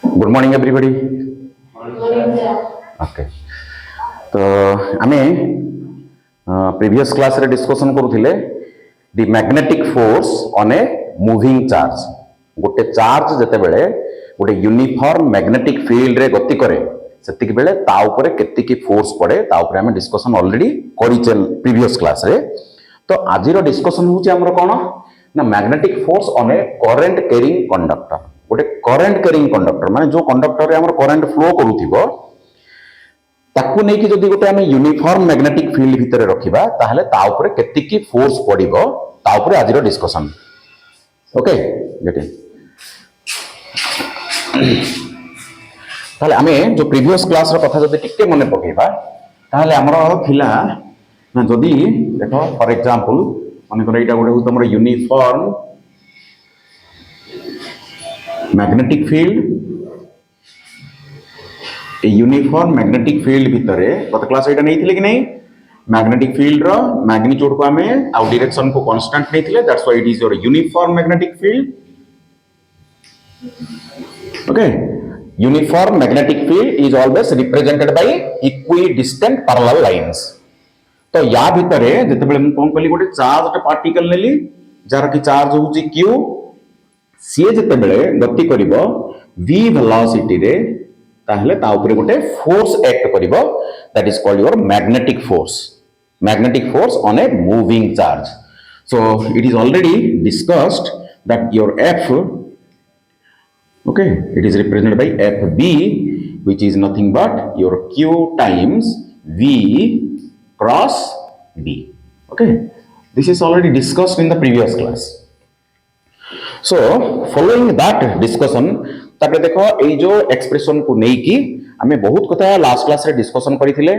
Good morning, everybody. Okay. तो आमे previous class रे discussion करूथिले the magnetic force on a moving charge. गोटे charge जते बेले गोटे यूनिफॉर्म मैग्नेटिक फील्ड रे गति करे सेतिक बेले ता ऊपर केतिकी फोर्स पड़े ता ऊपर आमे डिस्कशन ऑलरेडी करिचे प्रीवियस क्लास रे. तो आजिरो डिस्कशन होची हमर कोन ना magnetic force on A current carrying conductor. गोटे करंट कैरिंग कंडक्टर माने जो कंडक्टर रे हमर करंट फ्लो करूथिबो ताकू नै कि जदि गोटे आमे यूनिफॉर्म मैग्नेटिक फील्ड भितरे रखिबा ताहले ता ऊपर केतिकी फोर्स पड़िबो ता ऊपर आजिरो डिस्कशन. Okay get it. ताहले आमे जो प्रीवियस क्लास रो कथा जदि टिके मने पकेबा ताहले हमरो थिला ना जदि देखो फॉर एग्जांपल माने कर एटा गोटे हमर uniform magnetic field a uniform magnetic field भितरे गत क्लास एटा नैथिले कि नै मैग्नेटिक फील्ड रो मैग्नीट्यूड को हमें आ डायरेक्शन को कांस्टेंट नैथिले that's why it is your uniform magnetic field. Okay, uniform magnetic field is always represented by equidistant parallel lines. तो या भितरे जते बेले हम कोन कली गोटे चार्ज पार्टिकल नेली जार की चार्ज होची q सी जते बेले गति करिवो v वेलोसिटी रे ताहले ता ऊपर गोटे फोर्स एक्ट करिवो that is called your magnetic force on a moving charge. So it is already discussed that your f, okay, it is represented by FB, which is nothing but your Q times V cross B. Okay, this is already discussed in the previous class. So following that discussion तापरे देखो ए जो expression को नै कि हमें बहुत कथा last class रे डिस्कशन करिथिले.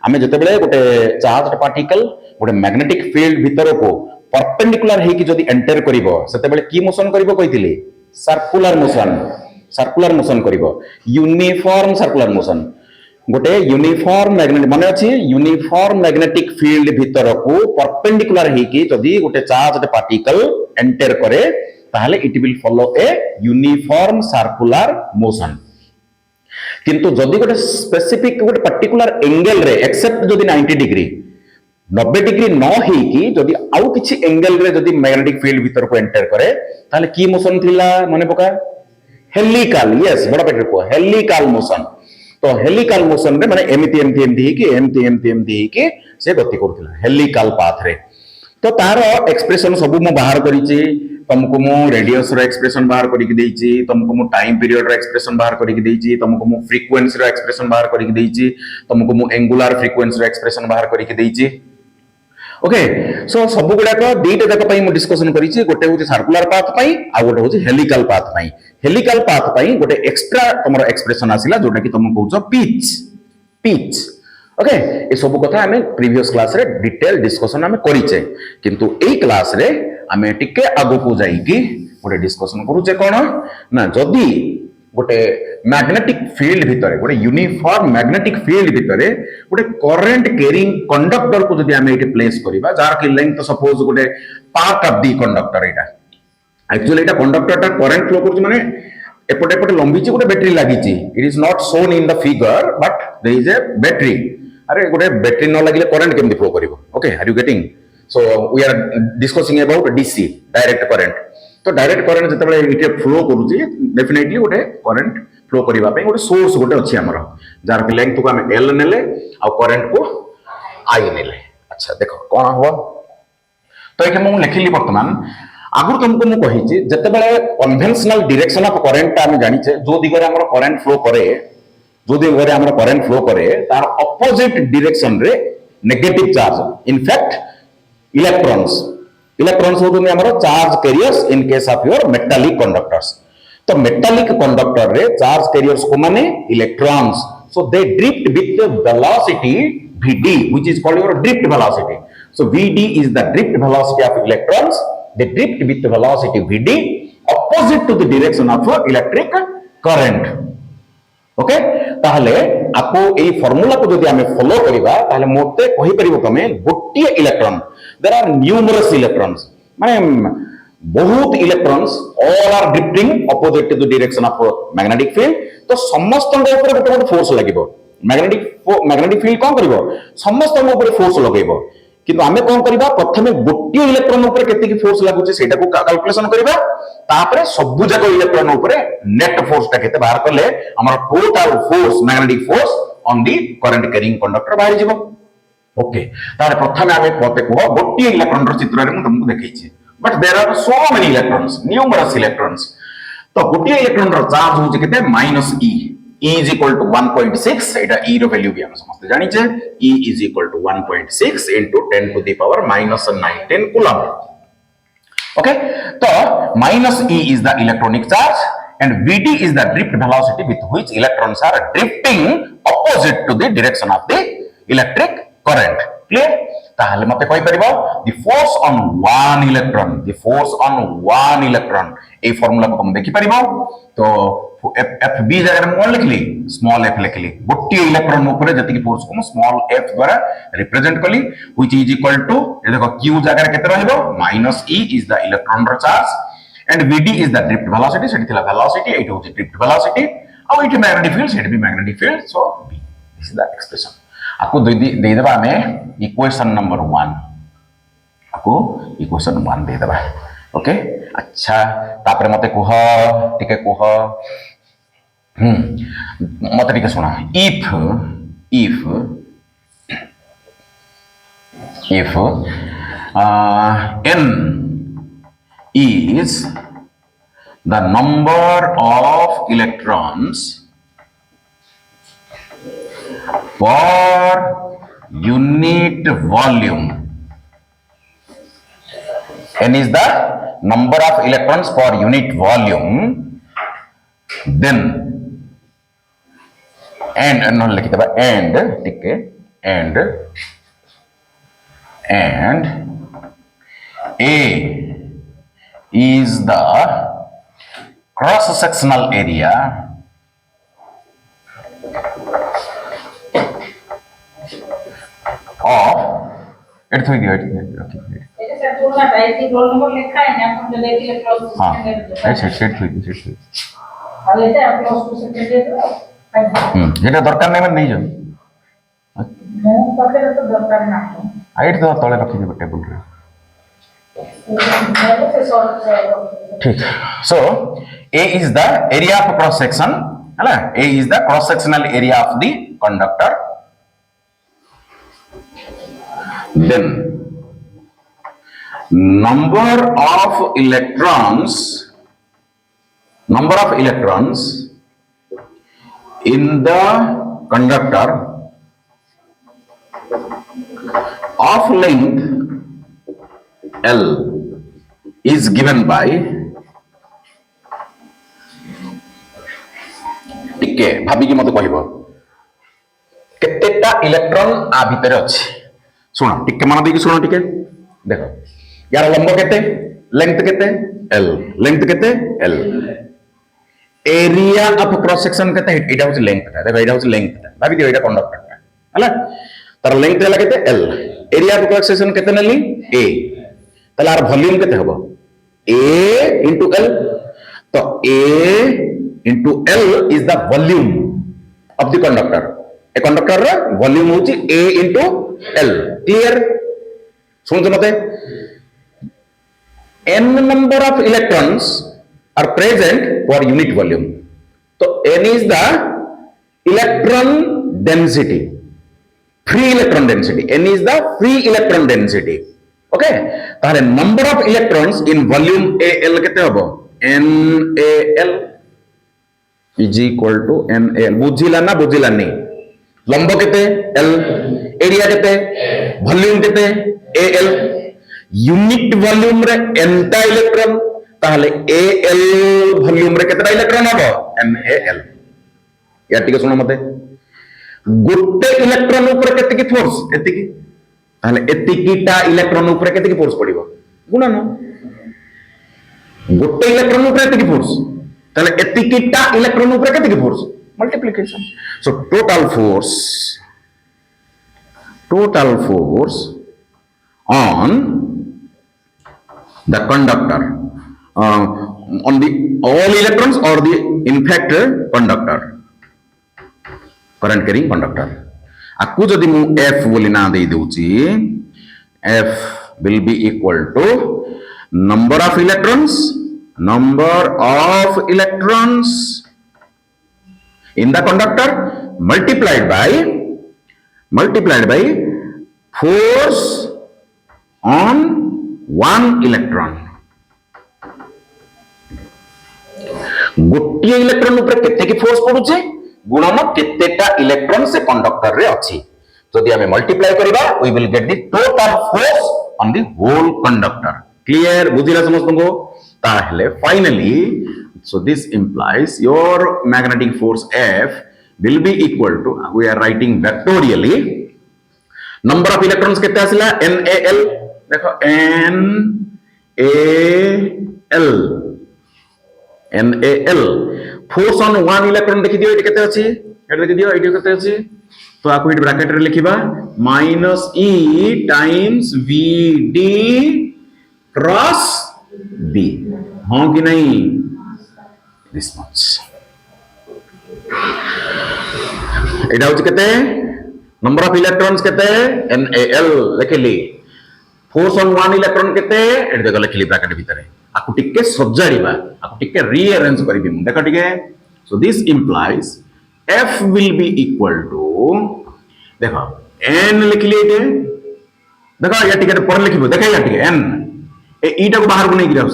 हमें जते बेले गोटे चार्ज पार्टिकल गोटे मैग्नेटिक फील्ड भीतर को परपेंडिकुलर हे कि जदी एंटर करिवो सेते बेले की मोशन करिवो कहिथिले सर्कुलर मोशन करिवो यूनिफॉर्म सर्कुलर मोशन. गोटे यूनिफॉर्म मैग्नेटिक माने अछि यूनिफॉर्म मैग्नेटिक फील्ड भीतर को परपेंडिकुलर हे कि जदी गोटे चार्ज पार्टिकल एंटर करे ताहले it will follow a uniform circular motion. किंतु जदी गोटे स्पेसिफिक गोटे पर्टिकुलर एंगल रे एक्सेप्ट जदी 90 डिग्री 90 डिग्री न हे कि जदी आउ किछि एंगल रे जदी मैग्नेटिक फील्ड भीतर को एंटर करे ताहले की मोशन थिला माने पका हेलिकल. यस बड़ा पेटर को हेलिकल मोशन. तो हेलिकल मोशन रे माने एमिति ही कि से गति करथिला हेलिकल पाथ रे. तो तार एक्सप्रेशन सब मु बाहर करिछि तुमको मु रेडियस रो एक्सप्रेशन बाहर करिक देछि तुमको मु टाइम पीरियड रो एक्सप्रेशन बाहर करिक देछि तुमको मु फ्रीक्वेंसी रो एक्सप्रेशन बाहर करिक देछि तुमको मु एंगुलर फ्रीक्वेंसी रो एक्सप्रेशन बाहर करिक देछि. ओके, सो सब गुडाक दीटा जाक पई मु डिस्कशन करिछि. गोटे होछि सर्कुलर पाथ पई आ गोटे होछि हेलिकल पाथ पई. हेलिकल पाथ पई गोटे एक्स्ट्रा तमरो एक्सप्रेशन आसिला जोटा कि तुम कहउछ पिच. ओके, ए सब कथा हमें प्रीवियस क्लास रे डिटेल डिस्कशन हमें करिचे. किंतु एई क्लास रे हमें टिके आगो को जाई कि गोटे डिस्कशन करूचे कोन ना जदी गोटे मैग्नेटिक फील्ड भितरे गोटे यूनिफॉर्म मैग्नेटिक फील्ड भितरे गोटे करंट कैरिंग कंडक्टर को जदी हमें एटे प्लेस करिबा जार की लेंथ सपोज गोटे पार्ट ऑफ दी कंडक्टर एटा एक्चुअली एटा कंडक्टर ता करंट फ्लो करछ माने एपटे लंबी छि गोटे बैटरी लागि छि. It is not shown in the figure but there is a battery. अरे गोटे बैटरी न लागिले करंट केमि फ्लो करिवो. Okay, are you getting? So we are discussing about DC direct current. तो डायरेक्ट करंट जते बेले इटे फ्लो करूची डेफिनेटली गोटे करंट फ्लो करिवा पे गोटे सोर्स गोटे अछि हमर जार के लेंथ को हम एल नेले आ करंट को आई नेले. अच्छा देखो कोन हो तो एके मु लिखिली वर्तमान आगु तुमको मु कहिची जते बेले कन्वेंशनल डायरेक्शन ऑफ करंट हम जानि छे जो दिगरे हमर करंट फ्लो करे तार ऑपोजिट डायरेक्शन रे नेगेटिव चार्ज इनफैक्ट इलेक्ट्रॉन्स होतुनी हमर charge carriers in case of your metallic conductors. तो मेटालिक कंडक्टर रे चार्ज कैरियर्स को माने electrons. So they drift with velocity vd which is called your drift velocity. So vd is the drift velocity of electrons. They drift with the velocity vd opposite to the direction of electric current. Okay, ताहले आपको एई formula को जदि हमें follow करिबा ताहले मोते कहि परिबो तमे गोटिए electron there are numerous electrons माने बहुत electrons all are drifting opposite to the direction of magnetic field तो समस्त ऊपर गोटे गोटे फोर्स लागिबो मैग्नेटिक फील्ड कौन करिवो समस्त ऊपर फोर्स लगेबो किंतु आमे कौन करिबा प्रथमे गोटे इलेक्ट्रॉन ऊपर केते की फोर्स लागुचे सेटा को कैलकुलेशन करिबा तापरे सब जाक इलेक्ट्रॉन ऊपर नेट फोर्स टा केते बाहर करले हमर total force magnetic force on the current carrying conductor बाहर जिवो ओके तारे प्रथमे आमे पते को गोटे इलेक्ट्रॉन रो चित्र रे मु तुमको देखैछि but there are so many electrons numerous electrons तो गोटे इलेक्ट्रॉन रो चार्ज होचे केते minus e E is equal to 1.6 এটা E रो वैल्यू भी हम समझते जानी चाहिए E is equal to 1.6 into 10 to the power minus 19 coulomb okay तो minus E is the electronic charge and Vd is the drift velocity with which electrons are drifting opposite to the direction of the electric current clear ताहले मते कहि परिबो the force on one electron A formula को तुम देखि परिबो तो F B जगह में कौन लिखली स्मॉल एफ लिखली गोटे इलेक्ट्रॉन ऊपर जति फोर्स को स्मॉल एफ द्वारा रिप्रेजेंट कली व्हिच इज इक्वल टू ये देखो क्यू जगह केते रहइबो minus e is the electron रो charge and VD is the drift velocity सेठी थिला वेलोसिटी एठी होची ड्रिफ्ट वेलोसिटी आ एठी मैग्नेटिक फील्ड सेठी भी magnetic field so B this is the expression आपको दे देबा हमें इक्वेशन नंबर 1 आपको इक्वेशन 1 दे देबा ओके अच्छा तापरे मते कोह टिके कोह मते टिके सुना if n is the number of electrons per unit volume n is the number of electrons per unit volume then and लिखित and ठीक है and A is the cross sectional area of it थोड़ी दिया okay sir पूरा type roll number लिखा है ना अपन जो देखिए क्लोज टू सेकंड सेट थोड़ी अब ये क्लोज टू सेकंड दे दो जेटा दरकार नै नै जो मो पाखे तो दरकार ना हाइट तो तळे रखि दे टेबल रे ठीक so A is the area of cross section है A is the cross sectional area of the conductor then number of electrons in the conductor of length L is given by टिके भाबी कि मते कहबो केतेटा electron आ भीतर अछि सुनो टिके मन देकी सुनो टिके देखो यार लंब केते लेंथ केते L लेंथ केते L area of cross section केते एटा होची लेंथ ता देखो एटा होची लेंथ ता भाबी दियो एटा कंडक्टर हला तार लेंथ हला केते L area of cross section केते नली A ताला आर वॉल्यूम केते हबो A into L तो A into L is the volume of the conductor a conductor रा वॉल्यूम होची A into L clear सुनते मते n number of electrons are present per unit volume तो n is the electron density free electron density n is the free electron density okay तारे number of electrons in volume AL केते हबो NaL is equal to NaL बुझिला ना बुझिला नहीं लंब केते L area केते volume केते AL यूनिट वॉल्यूम रे एंटा इलेक्ट्रॉन ताहले AL वॉल्यूम रे केतेटा इलेक्ट्रॉन हबो NaL या टिके सुनो मते गोटे इलेक्ट्रॉन ऊपर केते की फोर्स एति की ताहले एति कीटा इलेक्ट्रॉन ऊपर केते की फोर्स पड़िबो गुणन गोटे इलेक्ट्रॉन ऊपर एति की फोर्स ताहले एति कीटा इलेक्ट्रॉन ऊपर केते की force multiplication so total force on the conductor on the all electrons or the in fact conductor, current carrying conductor. Aku jodi mu F boli na dei deuchi, F will be equal to number of electrons in the conductor multiplied by force on one electron. गोटे electron ऊपर केते की force पडुचे गुणन केतेटा electron से conductor रे अछि जदि हमें मल्टीप्लाई करिबा we will get the total force on the whole conductor. Clear बुझिला समस्त को ताहले finally so this implies your magnetic force F will be equal to, we are writing vectorially, number of electrons केते आसिला NaL देखो NaL force on one electron देखि दियो eighty केते अछि एटी देखि दियो एटी केते अछि तो आपको एटी ब्रैकेट रे लिखिबा -E times VD cross B हां कि नहीं this much एटा होछि केते नंबर ऑफ इलेक्ट्रॉन्स केते NaL लिखली फोर्स ऑन वन इलेक्ट्रॉन केते एटी देखो लिखली ब्रैकेट भीतर आपको टिके सजाड़ीबा आपको टिके रीअरेंज करबी मु देखो टिके so this implies F will be equal to देखो N लिखली एटे देखो या टिके पर लिखिबो देखो या टिके N ए ई टा को बाहर को नहीं गिराउ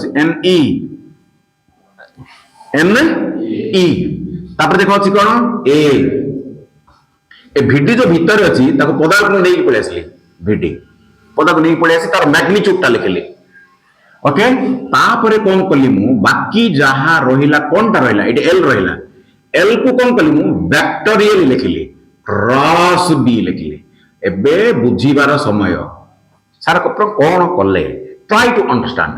NE तापर देखो अछि कोन ए VD जो भीतर अछि ताको पदार्थ को नहीं पळे आसली VD पदार्थ नहीं पळे आसी तार मैग्नीट्यूड टा लिखली ओके तापरे कोन कली मु बाकी जहा रहिला कोनटा रहिला एटी L रहिला L को कोन कली मु वेक्टोरियल लिखली क्रॉस B लिखली एबे बुझीबार समय सारा कप्र कोन करले ट्राई टू अंडरस्टैंड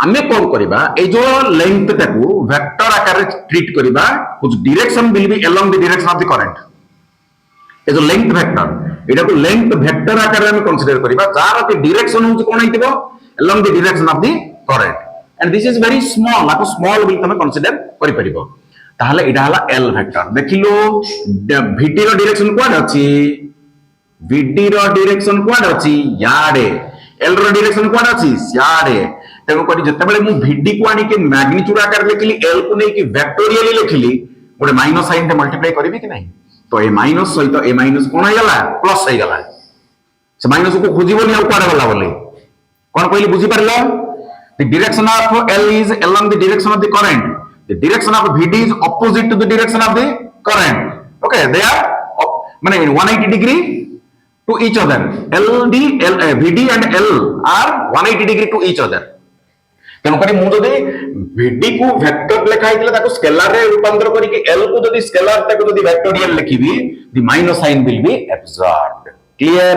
आमे कोन करिबा ए जो लेंथ टाकू वेक्टर आकार रे ट्रीट करिबा कुछ direction will be along the direction of the current ए जो लेंथ वेक्टर एटा को लेंथ वेक्टर आकार रे हम कंसीडर करिबा जार के डायरेक्शन होच कोन आइतिबो along the direction of the current and this is very small like small will तमे consider करि परिबो ताहले इडा हला L वेक्टर देखिलो VD रो डायरेक्शन कोन अछि VD रो डायरेक्शन कोन अछि याडे L रो डायरेक्शन कोन अछि याडे तेनो करी जते बेले मु VD को आनी के मैग्नीट्यूड आकार लिखली L को नै कि वेक्टोरियली लिखली गोटे माइनस साइन ते मल्टीप्लाई करबी कि नहीं तो ए माइनस सहित ए माइनस कोन हो गला प्लस हो गला से माइनस को खोजिबोनी आ कोन गला बोले कौन कहली बुझी पारलो the direction of L is along the direction of the current the direction of VD is opposite to the direction of the current okay they are माने 180 degree to each other VD and L are 180 degree to each other तेन करी मु जदी VD को vector लिखा हितले ताको scalar रे रूपांतर करी कि L को जदी स्केलर ताको जदी vectorial लिखिबी the minus sign will be absorbed clear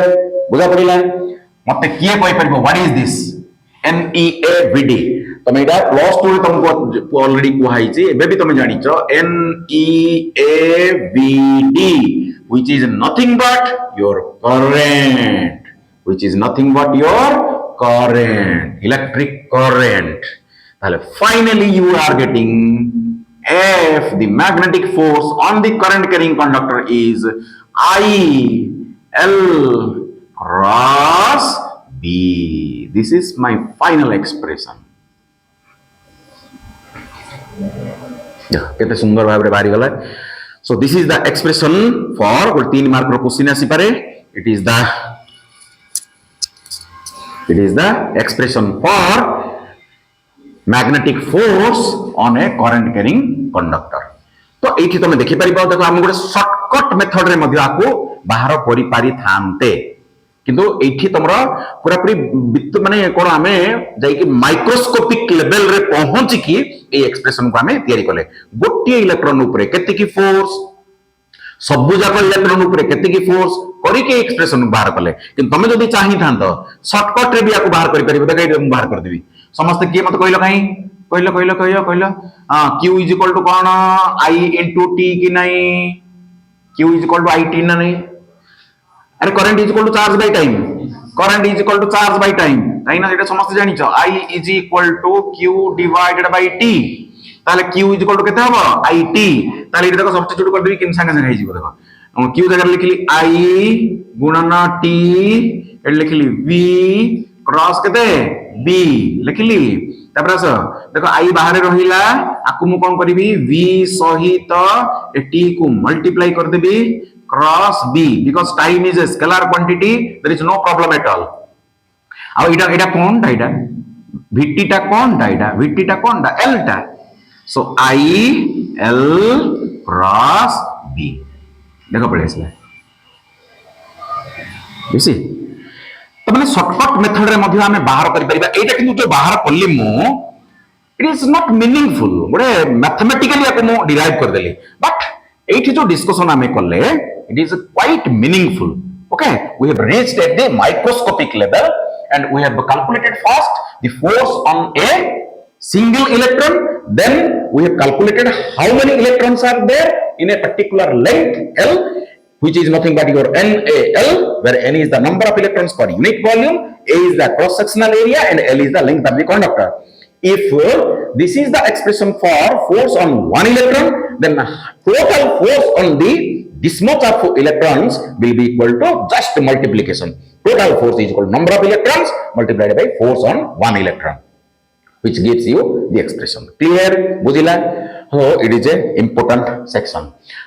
बुझा पड़िला मते किए कोइ परबो व्हाट इज दिस NeAVD तमे इडा प्लस 2 रे तुमको ऑलरेडी कुहाई छी एबे भी तमे जानि छ NeAVD which is nothing but your current electric current ताले finally you are getting F the magnetic force on the current carrying conductor is IL cross B. This is my final expression. केते सुंदर भाबरे बारी गला. So this is the expression for 3 mark रो question आसी पारे. It is the expression for magnetic force on a current carrying conductor. तो एठी तमे देखि परिबा देखो हम गोटे शॉर्टकट मेथड रे मध्ये आको बाहर करि पारि थानते किंतु एठी तमरा पूरा पूरी माने कोन हमें जाई कि माइक्रोस्कोपिक लेवल रे पहुंची कि ए एक्सप्रेशन को हमें तयारी करले गोटे इलेक्ट्रॉन ऊपर केते की फोर्स सबु जाक इलेक्ट्रॉन ऊपर केते की फोर्स करी के एक्सप्रेशन बाहर करले किंतु तमे जदी चाहि थांतो शॉर्टकट रे भी आको बाहर करि परिबो देखाइ हम बाहर कर देबी समस्त के मत कहलो काई कहलो हां q इज इक्वल टू कोन I into t कि नहीं q is equal to IT ना नहीं अरे current is equal to charge by time current is equal to charge by time ताई ना सेटा समस्त जानि छ I is equal to Q divided by T ताले Q इज इक्वल टू केते हबो IT ताले इटा देखो सब्स्टिट्यूट कर देबी किन संगे संगे हे जिवो देखो Q जगह लिखली I गुणन T एड लिखली V क्रॉस केते B लिखली तापर आस देखो I बाहर रहिला आकु मु कोन करबी V सहित ए T को मल्टीप्लाई कर देबी cross B because time is a scalar quantity there is no problem at all अब इटा कौन टा इटा VT टा कौन टा इटा VT टा कौन टा L टा so I L cross B देखो पड़े इसमें you see तो मैंने शॉर्टकट मेथड रे मध्य हमें बाहर करि परिबा एटा किंतु जो बाहर करली मु इट इज नॉट मीनिंगफुल गोटे मैथमेटिकली को मु डिराइव कर देली बट एठी जो डिस्कशन हमें करले it is quite meaningful okay we have reached at the microscopic level and we have calculated first the force on a single electron then we have calculated how many electrons are there in a particular length L which is nothing but your NaL where N is the number of electrons per unit volume A is the cross sectional area and L is the length of the conductor if this is the expression for force on one electron then total force on the this much of electrons will be equal to just multiplication. Total force is equal to number of electrons multiplied by force on one electron, which gives you the expression. Clear? बुझिला? So it is a important section.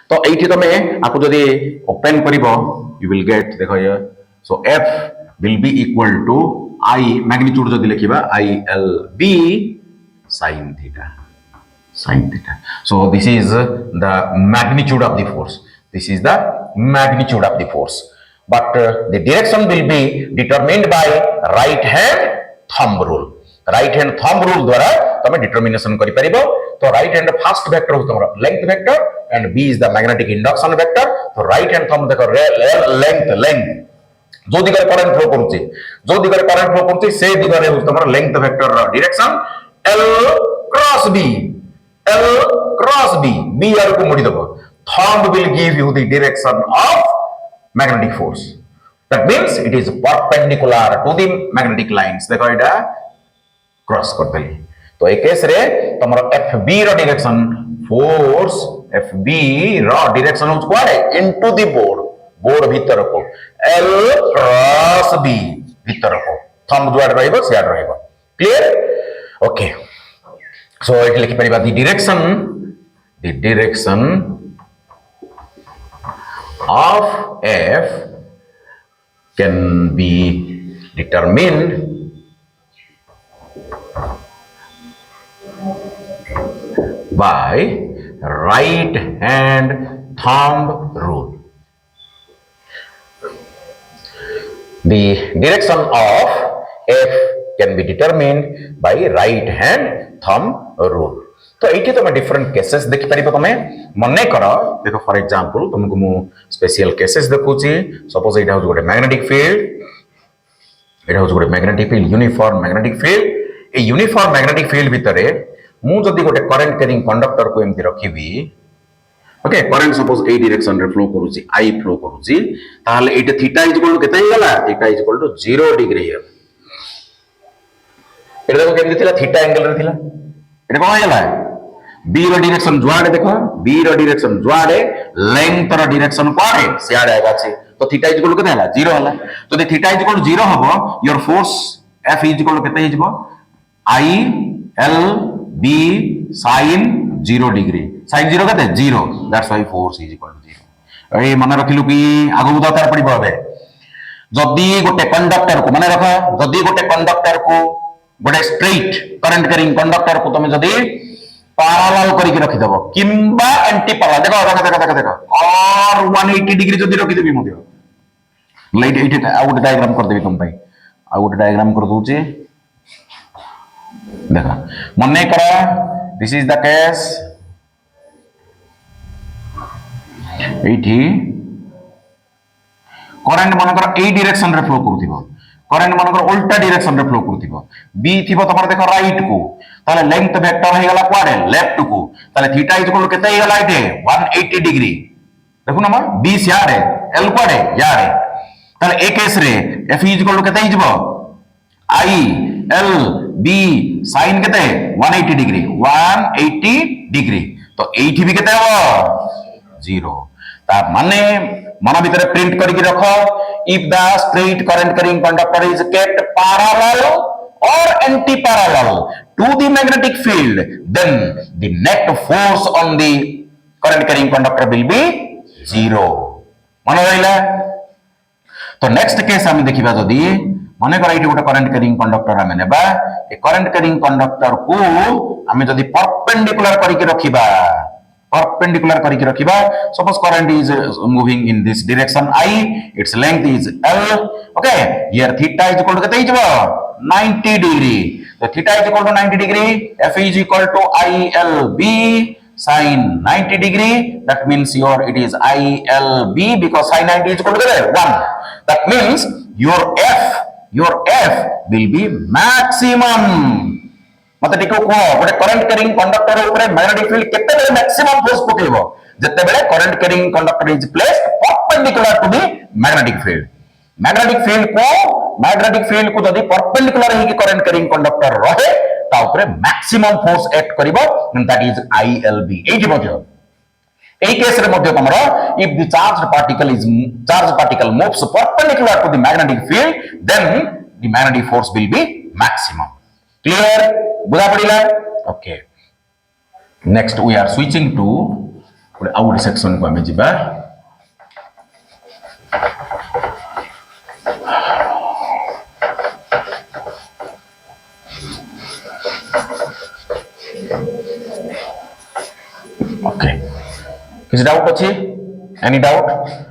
तो एठी तमे आपको जदि open करिवो you will get देखो ये so F will be equal to I magnitude जदि लिखिबा ILB sin theta. Sin theta. So this is the magnitude of the force. This is the magnitude of the force. But the direction will be determined by right hand thumb rule. Right hand thumb rule द्वारा तमे determination करि परिबो. तो right hand first vector हो तमरा length vector and B is the magnetic induction vector. तो right hand thumb देखो length जो दिगरे current flow करूची जो दिगरे करंट फ्लो करूची से दिगरे हो तमरा length vector direction L cross B B R को मोडी दबो thumb will give you the direction of magnetic force. That means it is perpendicular to the magnetic lines. देखो इटा क्रॉस कर देली तो एक केस रे तमरो FB रो डायरेक्शन फोर्स FB रो direction हो कुआडे इनटू द बोर्ड भीतर को L क्रॉस B भीतर को थंब जुआड रहइबो सियाड रहइबो क्लियर ओके सो इट लिखि परिबा the direction of F can be determined by right hand thumb rule. The direction of F can be determined by right hand thumb rule. तो एठी तमे डिफरेंट केसेस देखि परिबो तमे मने करो देखो फॉर एग्जांपल तुमको मु स्पेशल केसेस देखुची सपोज एटा हो गोटे magnetic field uniform magnetic field a uniform magnetic field भितरे मु जदी गोटे करंट कैरिंग कंडक्टर को एमति रखिबी ओके करंट सपोज ए डायरेक्शन रे फ्लो करूची आई फ्लो करूची ताले एटा थीटा इज इक्वल टू केते हे गला theta is equal to 0 degree हे एटा देखो केमति थिला थीटा एंगल रे थिला एटा कोन हेला B रो डायरेक्शन जुआडे देखो B रो डायरेक्शन जुआडे लेंथ रो डायरेक्शन कोडे सियाडे आगाछि तो थीटा इज इक्वल टू केते हला 0 हला तो थीटा इज इक्वल टू 0 हबो your force F is equal to केते हिजबो I L B sin 0 degree sin 0 केते 0 that's why force is equal to 0 ए मन रखिलु कि आगु उदाहरण पडिबो हबे जदी गोटे कंडक्टर को माने रखा जदी गोटे कंडक्टर को गोटे स्ट्रेट करंट कैरिंग कंडक्टर को तमे जदी पैरेलल करके रखि देबो किंबा एंटी पैरेलल देखो और 180 डिग्री जदी रखि देबी मध्य लाइट एठी आ गोटे डायग्राम कर देबी तुम पई आ गोटे डायग्राम कर दूची देखो मने करा दिस इज द केस एठी करंट मनकर ए डायरेक्शन रे फ्लो करूथिबो करंट मनकर उल्टा डायरेक्शन रे फ्लो करूथिबो बी थिबो तमर देखो राइट को ताले लेंथ वेक्टर हे गला क्वाडे लेफ्ट को ताले थीटा इज इक्वल टू केते हे गला इटे 180 डिग्री देखो ना बी सियारे एल क्वाडे यारे তাহলে এই কেস রে F ইজ ইকুয়াল টু কেতে Hizb I L B sin কেতে 180 ডিগ্রি 180 ডিগ্রি তো এইটি বি কেতে হবো 0 তার মানে মন ভিতরে প্রিন্ট করিকি রাখ if the straight current carrying conductor is kept parallel or anti-parallel to the magnetic field, then the net force on the current carrying conductor will be 0. মনে রইলা তো নেক্সট কেস আমি দেখিবা যদি মনে করা এটি গোটে কারেন্ট ক্যারিং কন্ডক্টর আমি নেবা এই কারেন্ট ক্যারিং কন্ডক্টর কু আমি যদি পারপেন্ডিকুলার করিকি রাখিবা perpendicular करके रखिबा suppose current is moving in this direction I its length is L okay here theta is equal to kete hijibo 90 degree so theta is equal to 90 degree F is equal to ILB sin 90 degree that means it is ILB because sin 90 is equal to 1 that means your F will be maximum मत टिको को गोटे current carrying conductor ऊपर magnetic field केते बेले maximum force पकेबो जते बेले current carrying conductor is placed perpendicular to the magnetic field को जदी परपेंडिकुलर ही करंट कैरिंग कंडक्टर रहे ता ऊपर मैक्सिमम फोर्स एक्ट करिवो दैट इज ILB एजी मध्य এই কেস রে মধ্যে তোমরা if the charged particle moves perpendicular to the magnetic field then the magnetic force will be maximum clear बुझा पड़िला okay next we are switching to out section को हमें जीवा ओके किसी डाउट अच्छी any doubt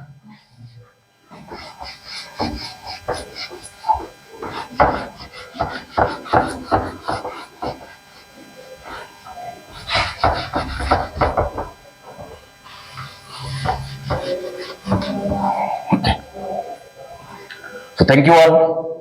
So thank you all.